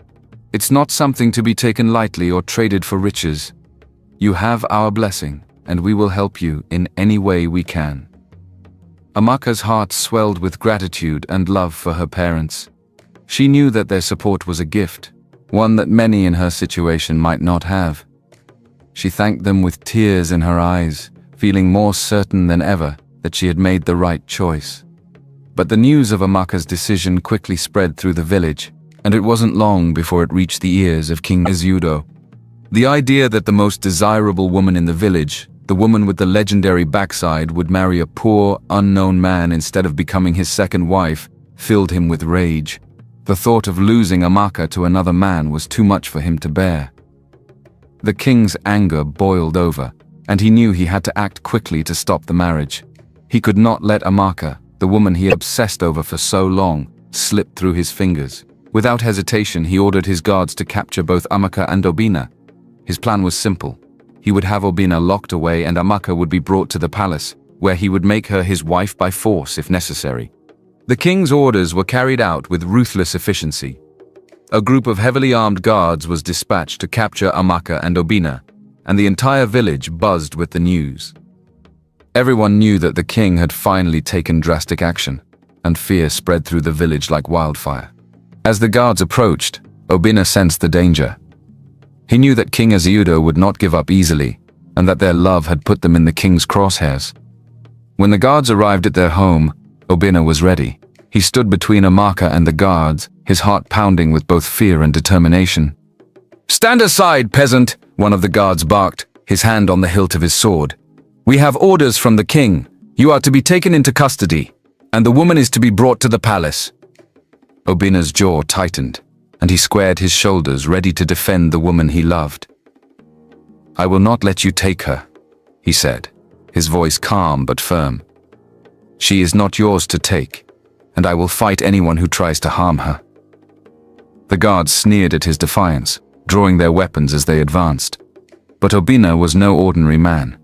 It's not something to be taken lightly or traded for riches. You have our blessing, and we will help you in any way we can." Amaka's heart swelled with gratitude and love for her parents. She knew that their support was a gift, one that many in her situation might not have. She thanked them with tears in her eyes, feeling more certain than ever that she had made the right choice. But the news of Amaka's decision quickly spread through the village, and it wasn't long before it reached the ears of King Azudo. The idea that the most desirable woman in the village, the woman with the legendary backside, would marry a poor, unknown man instead of becoming his second wife, filled him with rage. The thought of losing Amaka to another man was too much for him to bear. The king's anger boiled over, and he knew he had to act quickly to stop the marriage. He could not let Amaka, the woman he had obsessed over for so long, slip through his fingers. Without hesitation, he ordered his guards to capture both Amaka and Obina. His plan was simple. He would have Obina locked away and Amaka would be brought to the palace, where he would make her his wife by force if necessary. The king's orders were carried out with ruthless efficiency. A group of heavily armed guards was dispatched to capture Amaka and Obina, and the entire village buzzed with the news. Everyone knew that the king had finally taken drastic action, and fear spread through the village like wildfire. As the guards approached, Obina sensed the danger. He knew that King Azudo would not give up easily, and that their love had put them in the king's crosshairs. When the guards arrived at their home, Obina was ready. He stood between Amaka and the guards, his heart pounding with both fear and determination. "Stand aside, peasant!" one of the guards barked, his hand on the hilt of his sword. "We have orders from the king. You are to be taken into custody, and the woman is to be brought to the palace." Obina's jaw tightened, and he squared his shoulders, ready to defend the woman he loved. "I will not let you take her," he said, his voice calm but firm. "She is not yours to take, and I will fight anyone who tries to harm her." The guards sneered at his defiance, drawing their weapons as they advanced. But Obina was no ordinary man.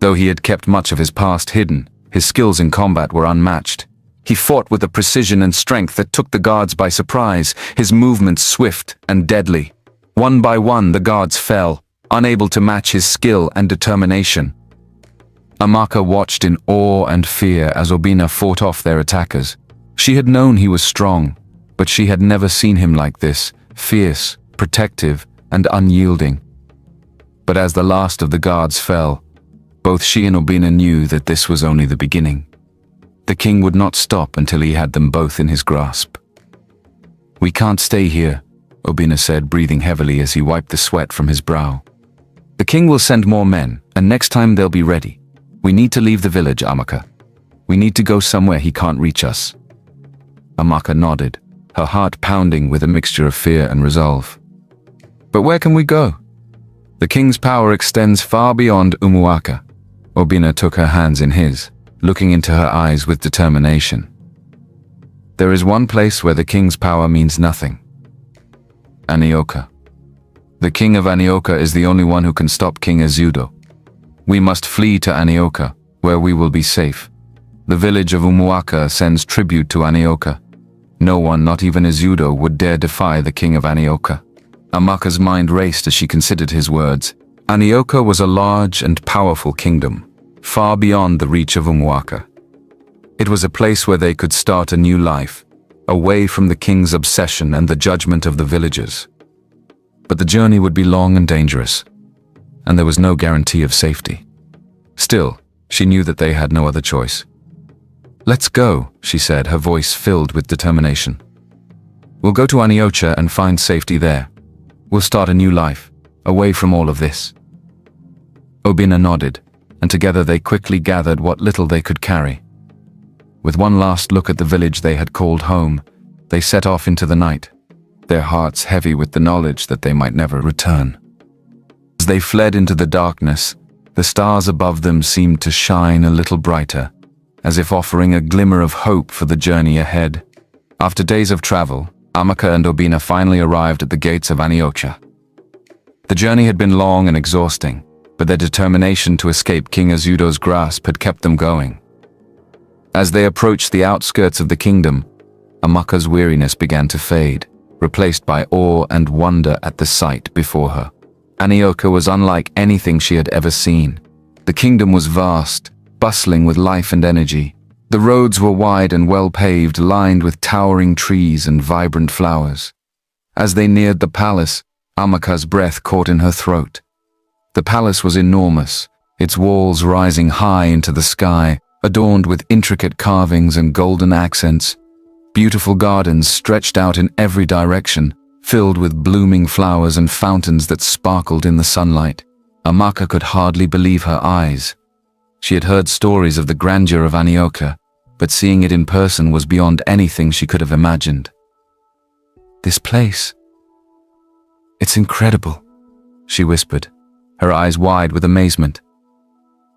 Though he had kept much of his past hidden, his skills in combat were unmatched. He fought with a precision and strength that took the guards by surprise, his movements swift and deadly. One by one the guards fell, unable to match his skill and determination. Amaka watched in awe and fear as Obina fought off their attackers. She had known he was strong, but she had never seen him like this, fierce, protective, and unyielding. But as the last of the guards fell, both she and Obina knew that this was only the beginning. The king would not stop until he had them both in his grasp. "We can't stay here," Obina said, breathing heavily as he wiped the sweat from his brow. "The king will send more men, and next time they'll be ready. We need to leave the village, Amaka. We need to go somewhere he can't reach us." Amaka nodded, her heart pounding with a mixture of fear and resolve. "But where can we go?" "The king's power extends far beyond Umuaka." Obina took her hands in his, looking into her eyes with determination. "There is one place where the king's power means nothing. Anioka. The king of Anioka is the only one who can stop King Azudo. We must flee to Anioka, where we will be safe. The village of Umuaka sends tribute to Anioka. No one, not even Azudo, would dare defy the king of Anioka." Amaka's mind raced as she considered his words. Anioka was a large and powerful kingdom, far beyond the reach of Umuaka. It was a place where they could start a new life, away from the king's obsession and the judgment of the villagers. But the journey would be long and dangerous, and there was no guarantee of safety. Still, she knew that they had no other choice. "Let's go," she said, her voice filled with determination. "We'll go to Aniocha and find safety there. We'll start a new life, away from all of this." Obina nodded, and together they quickly gathered what little they could carry. With one last look at the village they had called home, they set off into the night, their hearts heavy with the knowledge that they might never return. As they fled into the darkness, the stars above them seemed to shine a little brighter, as if offering a glimmer of hope for the journey ahead. After days of travel, Amaka and Obina finally arrived at the gates of Aniocha. The journey had been long and exhausting, but their determination to escape King Azudo's grasp had kept them going. As they approached the outskirts of the kingdom, Amaka's weariness began to fade, replaced by awe and wonder at the sight before her. Aniocha was unlike anything she had ever seen. The kingdom was vast, bustling with life and energy. The roads were wide and well-paved, lined with towering trees and vibrant flowers. As they neared the palace, Amaka's breath caught in her throat. The palace was enormous, its walls rising high into the sky, adorned with intricate carvings and golden accents. Beautiful gardens stretched out in every direction, filled with blooming flowers and fountains that sparkled in the sunlight. Amaka could hardly believe her eyes. She had heard stories of the grandeur of Anioka, but seeing it in person was beyond anything she could have imagined. "This place. It's incredible," she whispered, her eyes wide with amazement.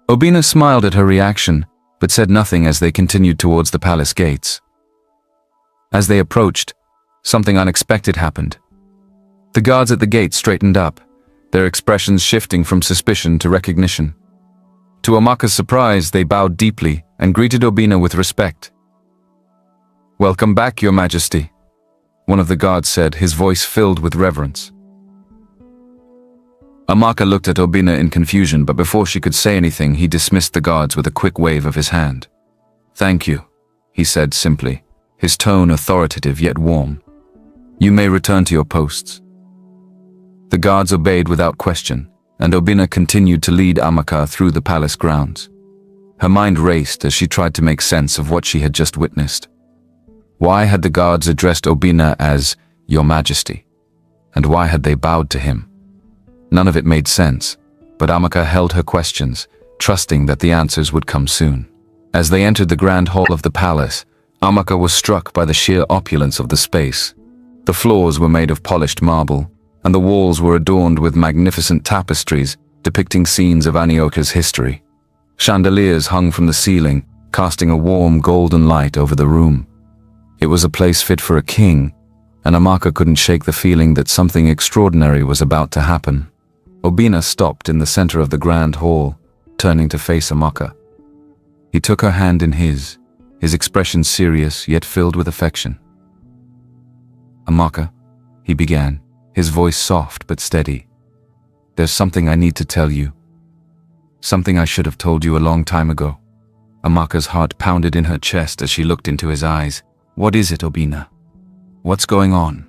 Obina smiled at her reaction, but said nothing as they continued towards the palace gates. As they approached, something unexpected happened. The guards at the gate straightened up, their expressions shifting from suspicion to recognition. To Amaka's surprise, they bowed deeply and greeted Obina with respect. "Welcome back, Your Majesty," one of the guards said, his voice filled with reverence. Amaka looked at Obina in confusion, but before she could say anything, he dismissed the guards with a quick wave of his hand. "Thank you," he said simply, his tone authoritative yet warm. "You may return to your posts." The guards obeyed without question, and Obina continued to lead Amaka through the palace grounds. Her mind raced as she tried to make sense of what she had just witnessed. Why had the guards addressed Obina as Your Majesty? And why had they bowed to him? None of it made sense, but Amaka held her questions, trusting that the answers would come soon. As they entered the grand hall of the palace, Amaka was struck by the sheer opulence of the space. The floors were made of polished marble, and the walls were adorned with magnificent tapestries depicting scenes of Anioka's history. Chandeliers hung from the ceiling, casting a warm golden light over the room. It was a place fit for a king, and Amaka couldn't shake the feeling that something extraordinary was about to happen. Obina stopped in the center of the grand hall, turning to face Amaka. He took her hand in his expression serious yet filled with affection. "Amaka," he began, his voice soft but steady. "There's something I need to tell you. Something I should have told you a long time ago." Amaka's heart pounded in her chest as she looked into his eyes. "What is it, Obina? What's going on?"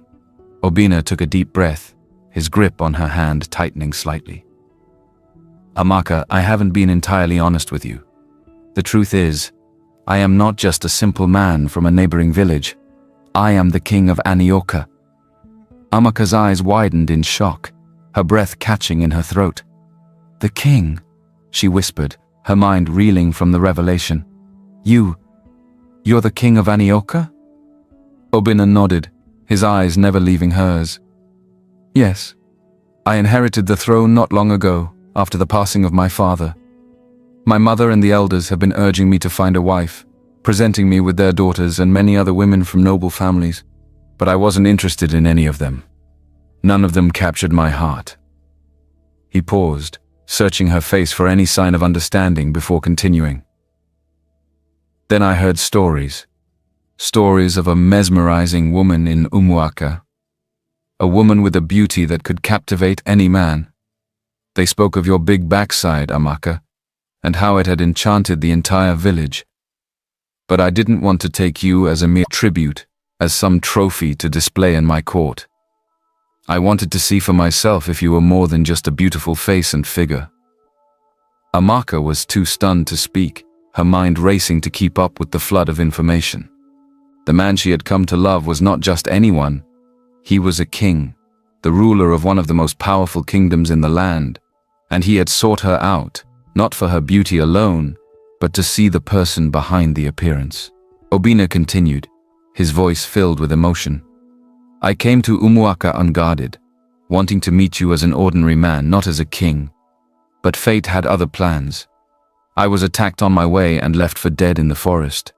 Obina took a deep breath, his grip on her hand tightening slightly. "Amaka, I haven't been entirely honest with you. The truth is, I am not just a simple man from a neighboring village. I am the king of Anioka." Amaka's eyes widened in shock, her breath catching in her throat. "The king?" she whispered, her mind reeling from the revelation. You're the king of Anioka?" Obina nodded, his eyes never leaving hers. "Yes. I inherited the throne not long ago, after the passing of my father. My mother and the elders have been urging me to find a wife, presenting me with their daughters and many other women from noble families, but I wasn't interested in any of them. None of them captured my heart." He paused, searching her face for any sign of understanding before continuing. "Then I heard stories. Stories of a mesmerizing woman in Umuaka. A woman with a beauty that could captivate any man. They spoke of your big backside, Amaka, and how it had enchanted the entire village. But I didn't want to take you as a mere tribute, as some trophy to display in my court. I wanted to see for myself if you were more than just a beautiful face and figure." Amaka was too stunned to speak, her mind racing to keep up with the flood of information. The man she had come to love was not just anyone. He was a king, the ruler of one of the most powerful kingdoms in the land, and he had sought her out, not for her beauty alone, but to see the person behind the appearance. Obina continued, his voice filled with emotion. "I came to Umuaka unguarded, wanting to meet you as an ordinary man, not as a king. But fate had other plans. I was attacked on my way and left for dead in the forest.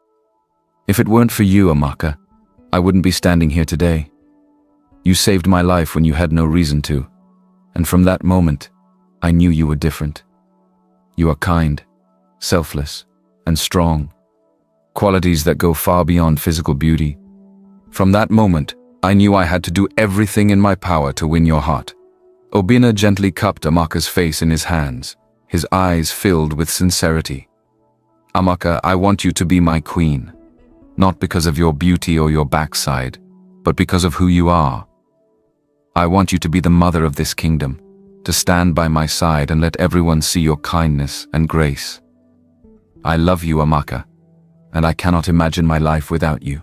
If it weren't for you, Amaka, I wouldn't be standing here today. You saved my life when you had no reason to, and from that moment, I knew you were different. You are kind, selfless, and strong, qualities that go far beyond physical beauty. From that moment, I knew I had to do everything in my power to win your heart." Obina gently cupped Amaka's face in his hands, his eyes filled with sincerity. "Amaka, I want you to be my queen, not because of your beauty or your backside, but because of who you are. I want you to be the mother of this kingdom, to stand by my side and let everyone see your kindness and grace. I love you, Amaka, and I cannot imagine my life without you."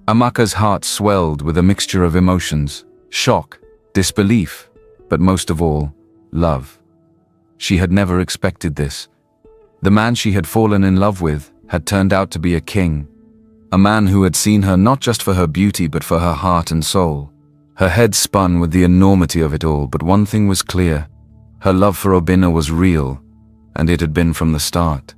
Amaka's heart swelled with a mixture of emotions: shock, disbelief, but most of all, love. She had never expected this. The man she had fallen in love with had turned out to be a king, a man who had seen her not just for her beauty but for her heart and soul. Her head spun with the enormity of it all, but one thing was clear: her love for Obinna was real, and it had been from the start.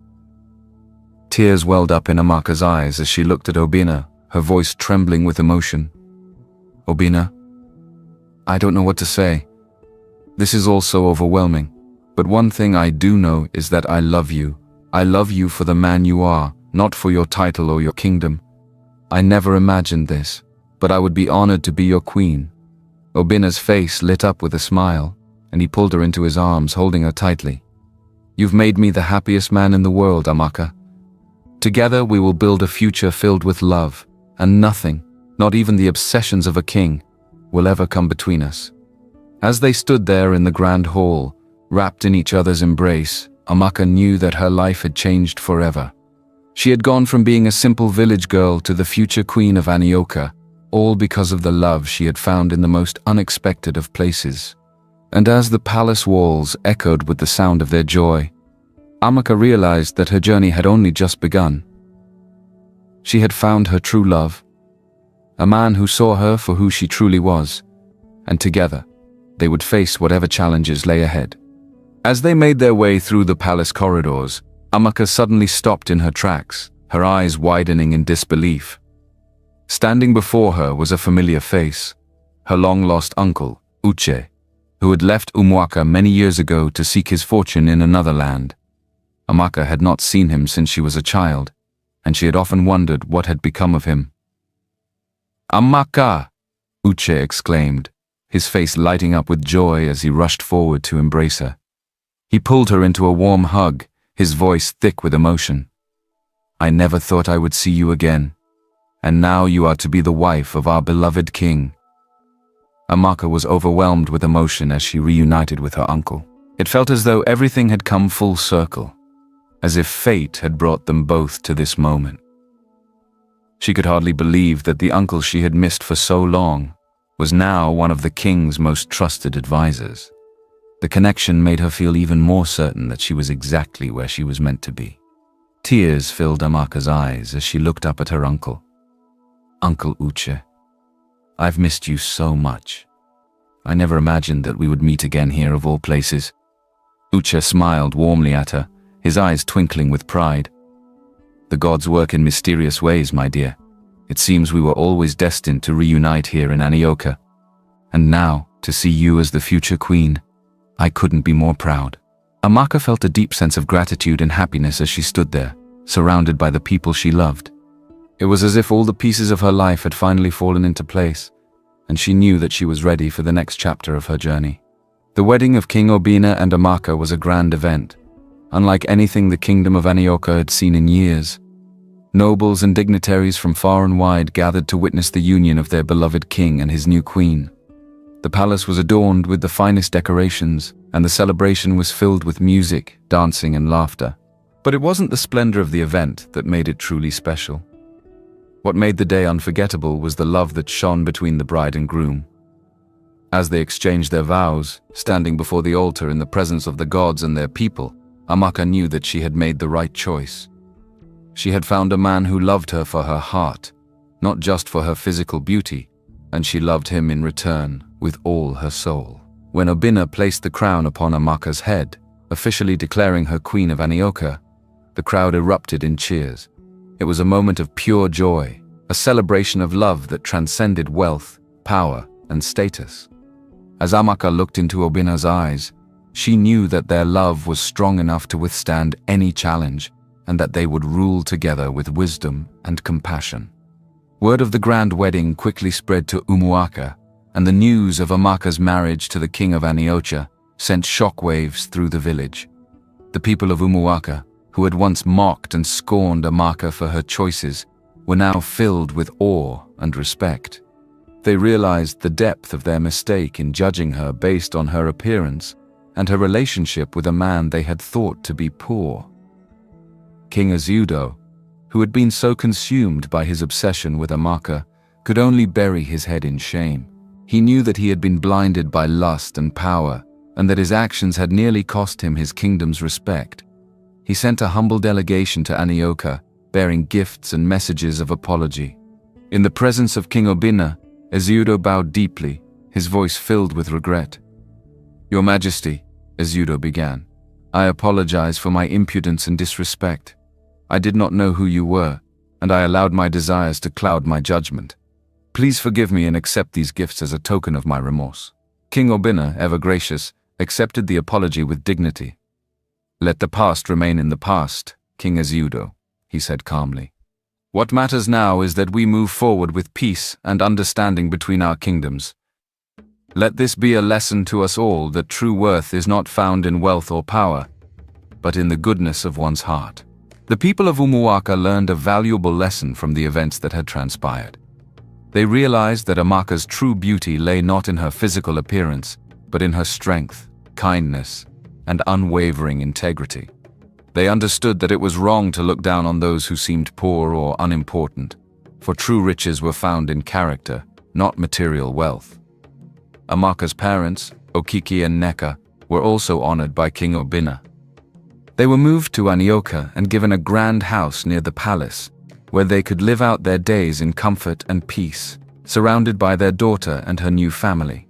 Tears welled up in Amaka's eyes as she looked at Obinna, her voice trembling with emotion. "Obinna, I don't know what to say. This is all so overwhelming, but one thing I do know is that I love you. I love you for the man you are, not for your title or your kingdom. I never imagined this, but I would be honored to be your queen." Obinna's face lit up with a smile, and he pulled her into his arms, holding her tightly. "You've made me the happiest man in the world, Amaka. Together we will build a future filled with love, and nothing, not even the obsessions of a king, will ever come between us." As they stood there in the grand hall, wrapped in each other's embrace, Amaka knew that her life had changed forever. She had gone from being a simple village girl to the future queen of Anioka, all because of the love she had found in the most unexpected of places. And as the palace walls echoed with the sound of their joy, Amaka realized that her journey had only just begun. She had found her true love, a man who saw her for who she truly was, and together, they would face whatever challenges lay ahead. As they made their way through the palace corridors, Amaka suddenly stopped in her tracks, her eyes widening in disbelief. Standing before her was a familiar face, her long-lost uncle, Uche, who had left Umuaka many years ago to seek his fortune in another land. Amaka had not seen him since she was a child, and she had often wondered what had become of him. "Amaka!" Uche exclaimed, his face lighting up with joy as he rushed forward to embrace her. He pulled her into a warm hug, his voice thick with emotion. "I never thought I would see you again, and now you are to be the wife of our beloved king." Amaka was overwhelmed with emotion as she reunited with her uncle. It felt as though everything had come full circle, as if fate had brought them both to this moment. She could hardly believe that the uncle she had missed for so long was now one of the king's most trusted advisors. The connection made her feel even more certain that she was exactly where she was meant to be. Tears filled Amaka's eyes as she looked up at her uncle. "Uncle Uche, I've missed you so much. I never imagined that we would meet again here of all places." Uche smiled warmly at her, his eyes twinkling with pride. "The gods work in mysterious ways, my dear. It seems we were always destined to reunite here in Anioka. And now, to see you as the future queen, I couldn't be more proud." Amaka felt a deep sense of gratitude and happiness as she stood there, surrounded by the people she loved. It was as if all the pieces of her life had finally fallen into place, and she knew that she was ready for the next chapter of her journey. The wedding of King Obinna and Amaka was a grand event, unlike anything the kingdom of Anioka had seen in years. Nobles and dignitaries from far and wide gathered to witness the union of their beloved king and his new queen. The palace was adorned with the finest decorations, and the celebration was filled with music, dancing, and laughter. But it wasn't the splendor of the event that made it truly special. What made the day unforgettable was the love that shone between the bride and groom. As they exchanged their vows, standing before the altar in the presence of the gods and their people, Amaka knew that she had made the right choice. She had found a man who loved her for her heart, not just for her physical beauty, and she loved him in return with all her soul. When Obinna placed the crown upon Amaka's head, officially declaring her queen of Anioka, the crowd erupted in cheers. It was a moment of pure joy, a celebration of love that transcended wealth, power, and status. As Amaka looked into Obinna's eyes, she knew that their love was strong enough to withstand any challenge, and that they would rule together with wisdom and compassion. Word of the grand wedding quickly spread to Umuaka, and the news of Amaka's marriage to the king of Aniocha sent shockwaves through the village. The people of Umuaka, who had once mocked and scorned Amaka for her choices, were now filled with awe and respect. they realized the depth of their mistake in judging her based on her appearance and her relationship with a man they had thought to be poor. King Azudo, who had been so consumed by his obsession with Amaka, could only bury his head in shame. He knew that he had been blinded by lust and power, and that his actions had nearly cost him his kingdom's respect. He sent a humble delegation to Anioka, bearing gifts and messages of apology. In the presence of King Obinna, Azudo bowed deeply, his voice filled with regret. "Your Majesty," Azudo began, "I apologize for my impudence and disrespect. I did not know who you were, and I allowed my desires to cloud my judgment. Please forgive me and accept these gifts as a token of my remorse." King Obinna, ever gracious, accepted the apology with dignity. "Let the past remain in the past, King Azudo," he said calmly. "What matters now is that we move forward with peace and understanding between our kingdoms. Let this be a lesson to us all that true worth is not found in wealth or power, but in the goodness of one's heart." The people of Umuwaka learned a valuable lesson from the events that had transpired. They realized that Amaka's true beauty lay not in her physical appearance, but in her strength, kindness, and unwavering integrity. They understood that it was wrong to look down on those who seemed poor or unimportant, for true riches were found in character, not material wealth. Amaka's parents, Okiki and Neka, were also honored by King Obinna. They were moved to Anioka and given a grand house near the palace, where they could live out their days in comfort and peace, surrounded by their daughter and her new family.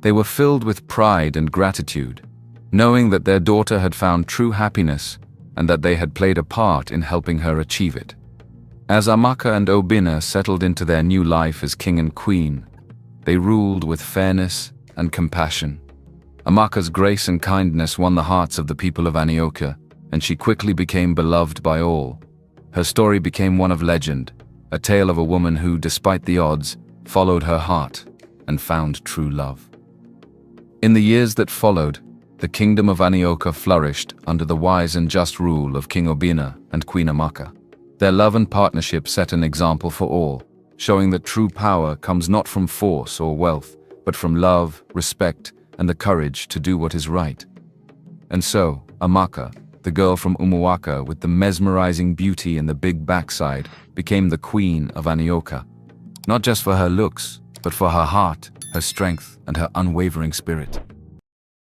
They were filled with pride and gratitude, knowing that their daughter had found true happiness and that they had played a part in helping her achieve it. As Amaka and Obinna settled into their new life as king and queen, they ruled with fairness and compassion. Amaka's grace and kindness won the hearts of the people of Anioka, and she quickly became beloved by all. Her story became one of legend, a tale of a woman who, despite the odds, followed her heart and found true love. In the years that followed, the kingdom of Anioka flourished under the wise and just rule of King Obinna and Queen Amaka. Their love and partnership set an example for all, showing that true power comes not from force or wealth, but from love, respect, and the courage to do what is right. And so, Amaka, the girl from Umuwaka with the mesmerizing beauty and the big backside, became the queen of Anioka, not just for her looks, but for her heart, her strength, and her unwavering spirit.